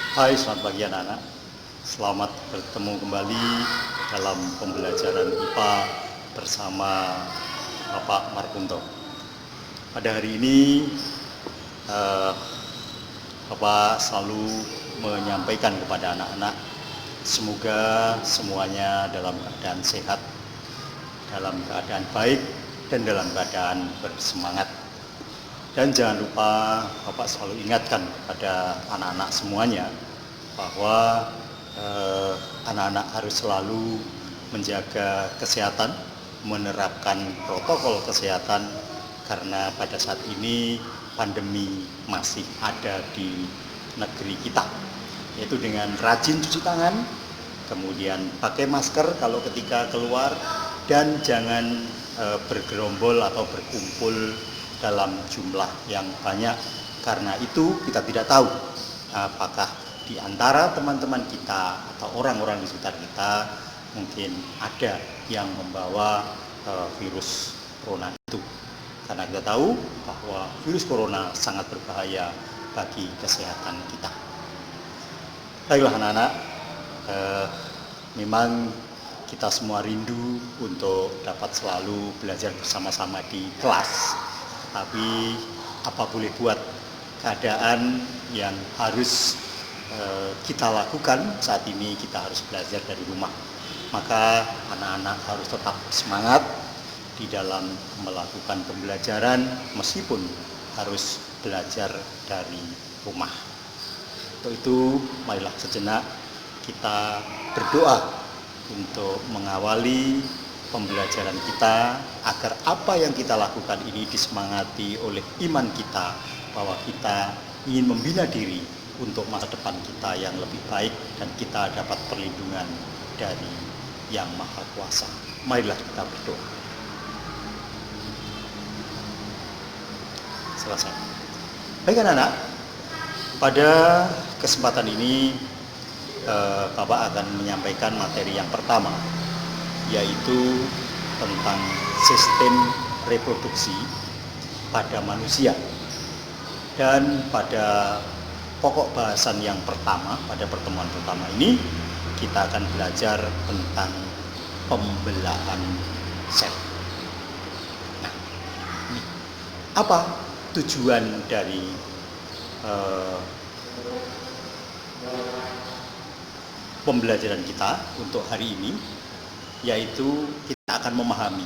Hai, selamat pagi anak-anak. Selamat bertemu kembali dalam pembelajaran IPA bersama Bapak Markunto. Pada hari ini, Bapak selalu menyampaikan kepada anak-anak, semoga semuanya dalam keadaan sehat, dalam keadaan baik, dan dalam keadaan bersemangat. Dan jangan lupa Bapak selalu ingatkan kepada anak-anak semuanya bahwa anak-anak harus selalu menjaga kesehatan, menerapkan protokol kesehatan, karena pada saat ini pandemi masih ada di negeri kita, yaitu dengan rajin cuci tangan, kemudian pakai masker kalau ketika keluar, dan jangan bergerombol atau berkumpul dalam jumlah yang banyak, karena itu kita tidak tahu apakah di antara teman-teman kita atau orang-orang di sekitar kita mungkin ada yang membawa virus corona itu. Karena kita tahu bahwa virus corona sangat berbahaya bagi kesehatan kita. Baiklah anak-anak, memang kita semua rindu untuk dapat selalu belajar bersama-sama di kelas. Tapi apa boleh buat, keadaan yang harus kita lakukan saat ini, kita harus belajar dari rumah. Maka anak-anak harus tetap semangat di dalam melakukan pembelajaran meskipun harus belajar dari rumah. Untuk itu, marilah sejenak kita berdoa untuk mengawali pembelajaran kita, agar apa yang kita lakukan ini disemangati oleh iman kita, bahwa kita ingin membina diri untuk masa depan kita yang lebih baik, dan kita dapat perlindungan dari Yang Maha Kuasa. Marilah kita berdoa. Selesai. Baik anak-anak, pada kesempatan ini Bapak akan menyampaikan materi yang pertama, yaitu tentang sistem reproduksi pada manusia. Dan pada pokok bahasan yang pertama, pada pertemuan pertama ini, kita akan belajar tentang pembelahan sel. Nah, apa tujuan dari pembelajaran kita untuk hari ini? Yaitu kita akan memahami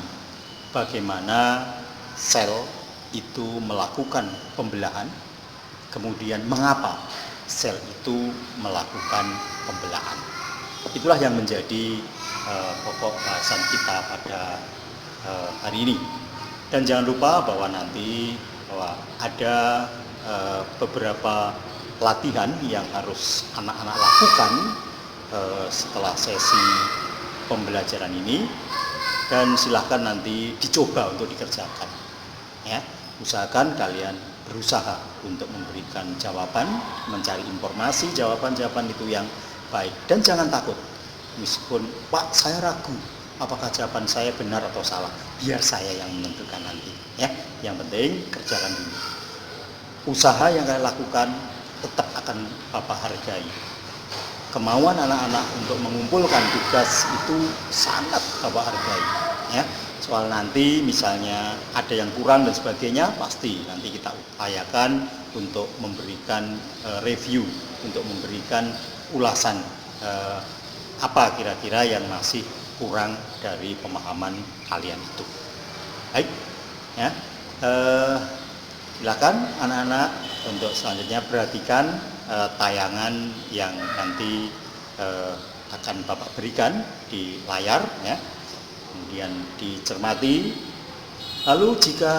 bagaimana sel itu melakukan pembelahan, kemudian mengapa sel itu melakukan pembelahan. Itulah yang menjadi pokok bahasan kita pada hari ini. Dan jangan lupa bahwa nanti ada beberapa latihan yang harus anak-anak lakukan setelah sesi pembelajaran ini, dan silahkan nanti dicoba untuk dikerjakan ya. Usahakan kalian berusaha untuk memberikan jawaban, mencari informasi jawaban-jawaban itu yang baik, dan jangan takut meskipun Pak saya ragu apakah jawaban saya benar atau salah, biar saya yang menentukan nanti ya. Yang penting kerjakan dulu. Usaha yang kalian lakukan tetap akan Bapak hargai. Kemauan anak-anak untuk mengumpulkan tugas itu sangat Bapak hargai ya. Soal nanti misalnya ada yang kurang dan sebagainya, pasti nanti kita upayakan untuk memberikan review, untuk memberikan ulasan apa kira-kira yang masih kurang dari pemahaman kalian itu. Baik ya, silakan anak-anak untuk selanjutnya perhatikan tayangan yang nanti akan Bapak berikan di layar ya. Kemudian dicermati. Lalu jika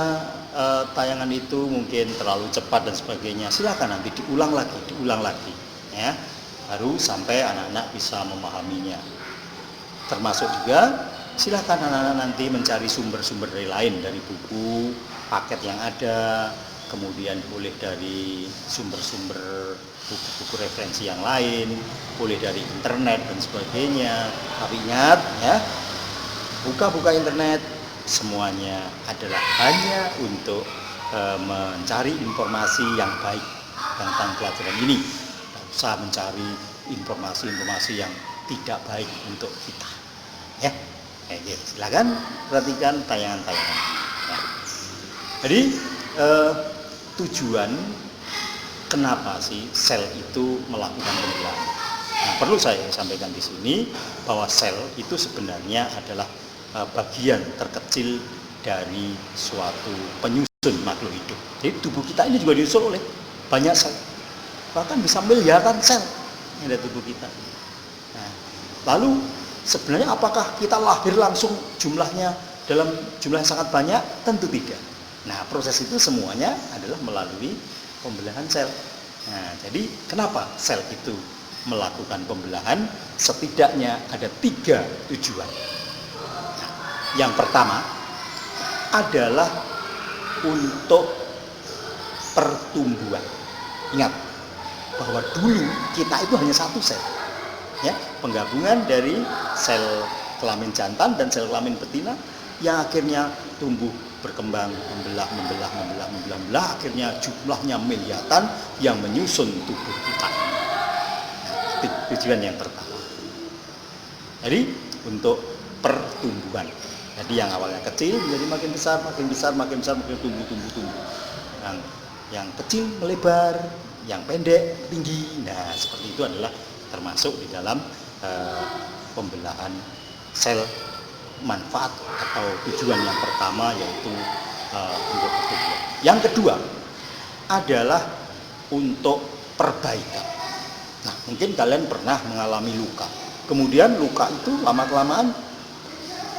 tayangan itu mungkin terlalu cepat dan sebagainya, silakan nanti diulang lagi ya, baru sampai anak-anak bisa memahaminya. Termasuk juga silakan anak-anak nanti mencari sumber-sumber dari lain, dari buku, paket yang ada, kemudian boleh dari sumber-sumber buku-buku referensi yang lain, boleh dari internet dan sebagainya. Tapi ingat ya, buka internet semuanya adalah hanya untuk mencari informasi yang baik tentang pelajaran ini. berusaha mencari informasi-informasi yang tidak baik untuk kita. Ya, silakan perhatikan tayangan-tayangan. Ya. Jadi tujuan kenapa sih sel itu melakukan pembelahan? Nah, perlu saya sampaikan di sini bahwa sel itu sebenarnya adalah bagian terkecil dari suatu penyusun makhluk hidup. Jadi tubuh kita ini juga disusun oleh banyak sel, bahkan bisa miliaran sel yang ada tubuh kita. Nah, lalu sebenarnya apakah kita lahir langsung jumlahnya dalam jumlah yang sangat banyak? Tentu tidak. Nah, proses itu semuanya adalah melalui pembelahan sel. Nah, jadi kenapa sel itu melakukan pembelahan? Setidaknya ada 3 tujuan. Nah, yang pertama adalah untuk pertumbuhan. Ingat bahwa dulu kita itu hanya satu sel, ya, penggabungan dari sel kelamin jantan dan sel kelamin betina yang akhirnya tumbuh, berkembang, membelah, akhirnya jumlahnya miliaran yang menyusun tubuh kita. Nah, tujuan yang pertama. Jadi untuk pertumbuhan. Jadi yang awalnya kecil menjadi makin besar, makin tumbuh. Yang kecil melebar, yang pendek tinggi. Nah, seperti itu adalah termasuk di dalam pembelahan sel manfaat atau tujuan yang pertama, yaitu untuk pertumbuhan. Yang kedua adalah untuk perbaikan. Nah, mungkin kalian pernah mengalami luka. Kemudian luka itu lama-kelamaan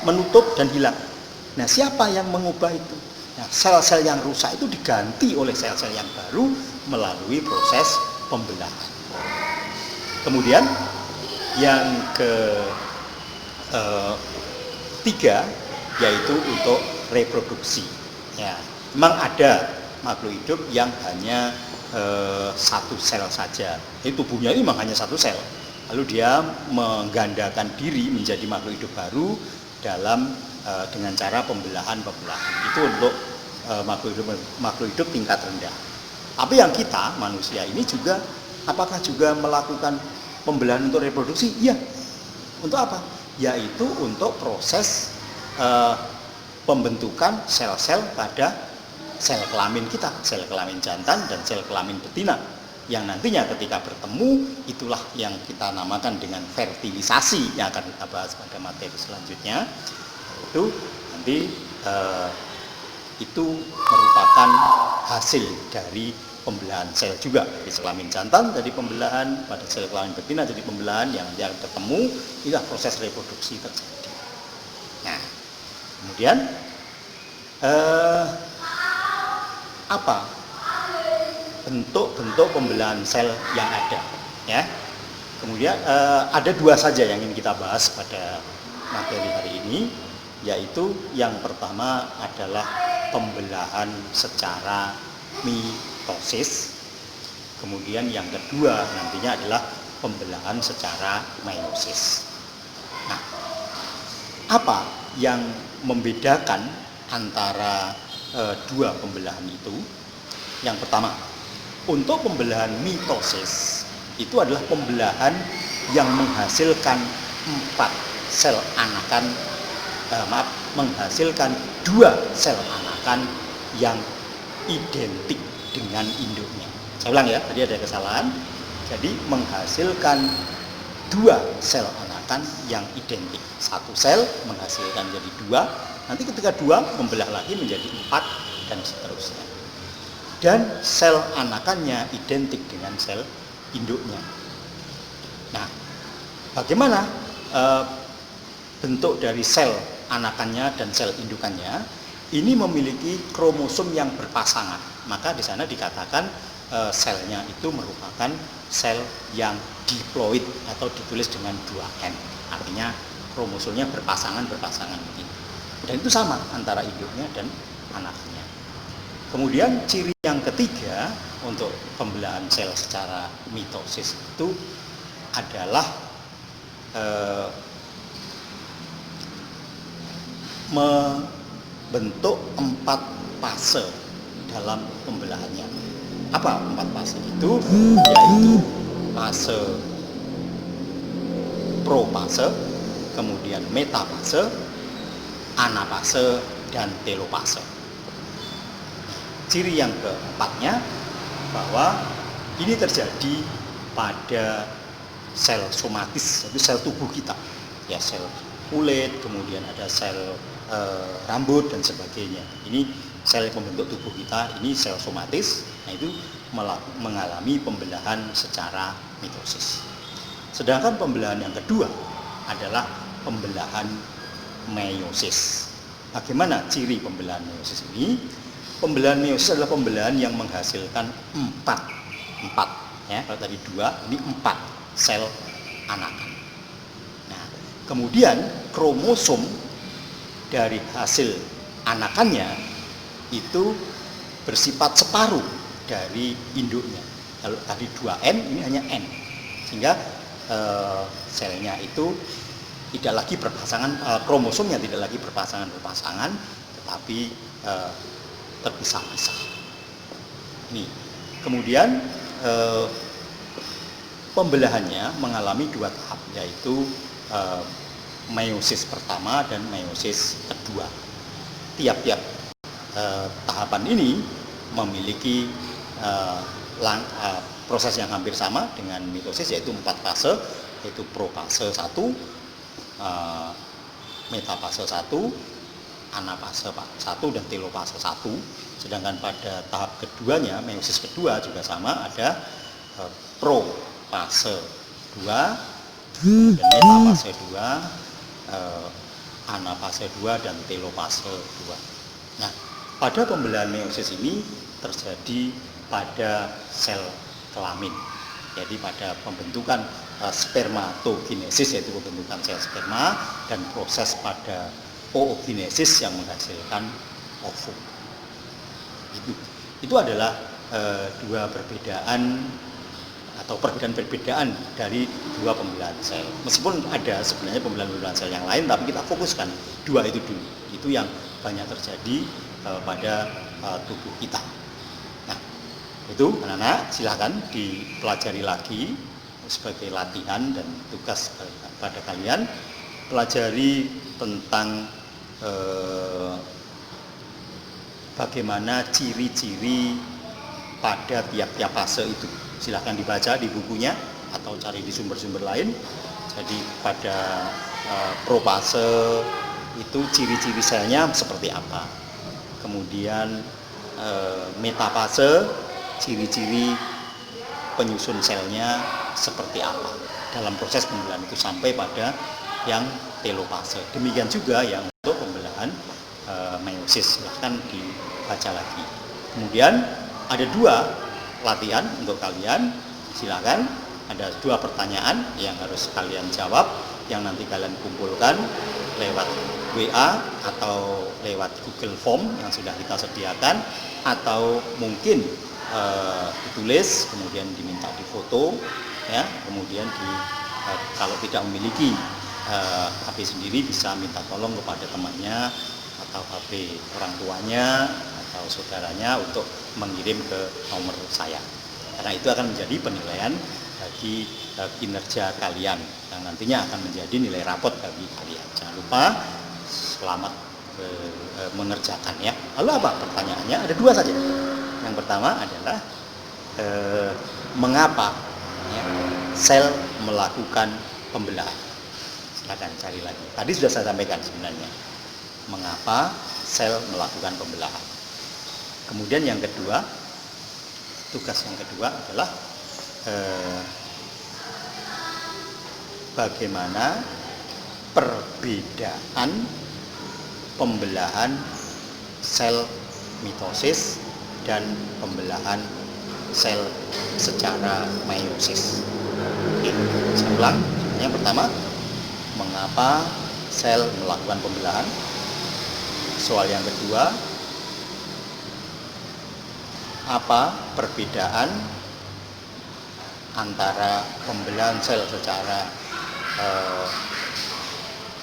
menutup dan hilang. Nah, siapa yang mengubah itu? Nah, sel-sel yang rusak itu diganti oleh sel-sel yang baru melalui proses pembelahan. Kemudian yang ketiga yaitu untuk reproduksi. Ya, memang ada makhluk hidup yang hanya satu sel saja. Jadi tubuhnya ini memang hanya satu sel. Lalu dia menggandakan diri menjadi makhluk hidup baru dengan cara pembelahan. Itu untuk makhluk hidup tingkat rendah. Tapi yang kita manusia ini juga, apakah juga melakukan pembelahan untuk reproduksi? Iya. Untuk apa? Yaitu untuk proses pembentukan sel-sel pada sel kelamin kita, sel kelamin jantan dan sel kelamin betina, yang nantinya ketika bertemu itulah yang kita namakan dengan fertilisasi, yang akan kita bahas pada materi selanjutnya. Itu nanti itu merupakan hasil dari pembelahan sel juga, dari sel kelamin jantan jadi pembelahan, pada sel kelamin betina jadi pembelahan, yang bertemu itulah proses reproduksi terjadi. Nah, kemudian apa bentuk-bentuk pembelahan sel yang ada, ya. Kemudian ada 2 saja yang ingin kita bahas pada materi hari ini, yaitu yang pertama adalah pembelahan secara mitosis, kemudian yang kedua nantinya adalah pembelahan secara meiosis. Nah, apa yang membedakan antara 2 pembelahan itu? Yang pertama, untuk pembelahan mitosis itu adalah pembelahan yang menghasilkan 4 sel anakan, menghasilkan 2 sel anakan yang identik dengan induknya. Saya ulang ya, tadi ada kesalahan. Jadi menghasilkan 2 sel anakan yang identik. 1 sel menghasilkan jadi 2, nanti ketika 2 membelah lagi menjadi 4 dan seterusnya. Dan sel anakannya identik dengan sel induknya. Nah, bagaimana bentuk dari sel anakannya dan sel indukannya? Ini memiliki kromosom yang berpasangan. Maka di sana dikatakan selnya itu merupakan sel yang diploid atau ditulis dengan 2N. Artinya kromosomnya berpasangan begini. Dan itu sama antara induknya dan anaknya. Kemudian ciri yang ketiga untuk pembelahan sel secara mitosis itu adalah membentuk 4 fase dalam pembelahannya. Apa 4 fase itu? Yaitu fase profase, kemudian metafase, anafase, dan telofase. Ciri yang keempatnya bahwa ini terjadi pada sel somatis, yaitu sel tubuh kita, ya sel kulit, kemudian ada sel rambut dan sebagainya. Ini sel pembentuk tubuh kita, ini sel somatis. Nah, itu mengalami pembelahan secara mitosis. Sedangkan pembelahan yang kedua adalah pembelahan meiosis. Bagaimana ciri pembelahan meiosis ini? Pembelahan meiosis adalah pembelahan yang menghasilkan empat, ya. Kalau tadi 2, ini 4 sel anakan. Nah, kemudian kromosom dari hasil anakannya itu bersifat separuh dari induknya. Kalau tadi 2N, ini hanya N, sehingga selnya itu tidak lagi berpasangan, kromosomnya tidak lagi berpasangan, tetapi terpisah-pisah. Ini kemudian pembelahannya mengalami 2 tahap, yaitu meiosis pertama dan meiosis kedua. Tiap-tiap tahapan ini memiliki proses yang hampir sama dengan mitosis, yaitu 4 fase, yaitu profase 1, metafase 1, anafase 1, dan telofase 1. Sedangkan pada tahap keduanya, meiosis kedua juga sama, ada profase 2, dan metafase 2, anafase 2, dan telofase 2. Nah, pada pembelahan meiosis ini terjadi pada sel kelamin, jadi pada pembentukan spermatogenesis, yaitu pembentukan sel sperma, dan proses pada oogenesis yang menghasilkan ovum. Itu adalah 2 perbedaan atau perbedaan dari 2 pembelahan sel. Meskipun ada sebenarnya pembelahan sel yang lain, tapi kita fokuskan 2 itu dulu. Itu yang banyak terjadi pada tubuh kita. Nah, itu anak-anak silahkan dipelajari lagi sebagai latihan dan tugas pada kalian. Pelajari tentang bagaimana ciri-ciri pada tiap-tiap fase itu. Silahkan dibaca di bukunya atau cari di sumber-sumber lain. Jadi pada profase itu ciri-ciri selnya seperti apa. Kemudian metafase, ciri-ciri penyusun selnya seperti apa dalam proses pembelahan itu sampai pada yang telofase. Demikian juga yang untuk pembelahan meiosis, silahkan dibaca lagi. Kemudian ada 2 latihan untuk kalian, silahkan. Ada 2 pertanyaan yang harus kalian jawab, yang nanti kalian kumpulkan lewat WA atau lewat Google Form yang sudah kita sediakan, atau mungkin ditulis kemudian diminta difoto, ya. Kemudian kalau tidak memiliki HP sendiri, bisa minta tolong kepada temannya atau HP orang tuanya atau saudaranya untuk mengirim ke nomor saya, karena itu akan menjadi penilaian bagi kinerja kalian yang nantinya akan menjadi nilai rapot bagi kalian. Jangan lupa selamat mengerjakan, ya. Lalu apa pertanyaannya? Ada 2 saja. Yang pertama adalah mengapa, ya, sel melakukan pembelahan. Silakan cari lagi. Tadi sudah saya sampaikan sebenarnya mengapa sel melakukan pembelahan. Kemudian yang kedua, tugas yang kedua adalah bagaimana perbedaan pembelahan sel mitosis dan pembelahan sel secara meiosis. Oke, saya ulang. Yang pertama, mengapa sel melakukan pembelahan? Soal yang kedua, apa perbedaan antara pembelahan sel secara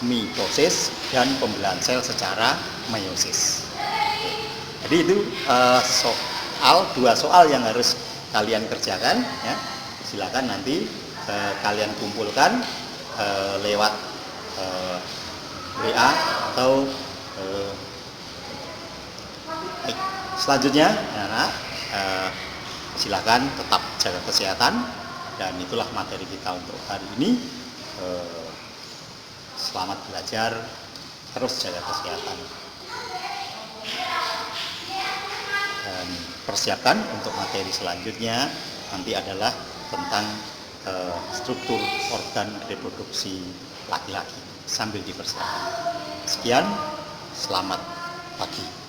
mitosis dan pembelahan sel secara meiosis? Jadi itu 2 soal yang harus kalian kerjakan, ya. silakan nanti kalian kumpulkan lewat WA atau selanjutnya anak-anak silakan tetap jaga kesehatan, dan itulah materi kita untuk hari ini. Selamat belajar, terus jaga kesehatan, dan persiapkan untuk materi selanjutnya nanti adalah tentang struktur organ reproduksi laki-laki sambil dipersiapkan. Sekian, selamat pagi.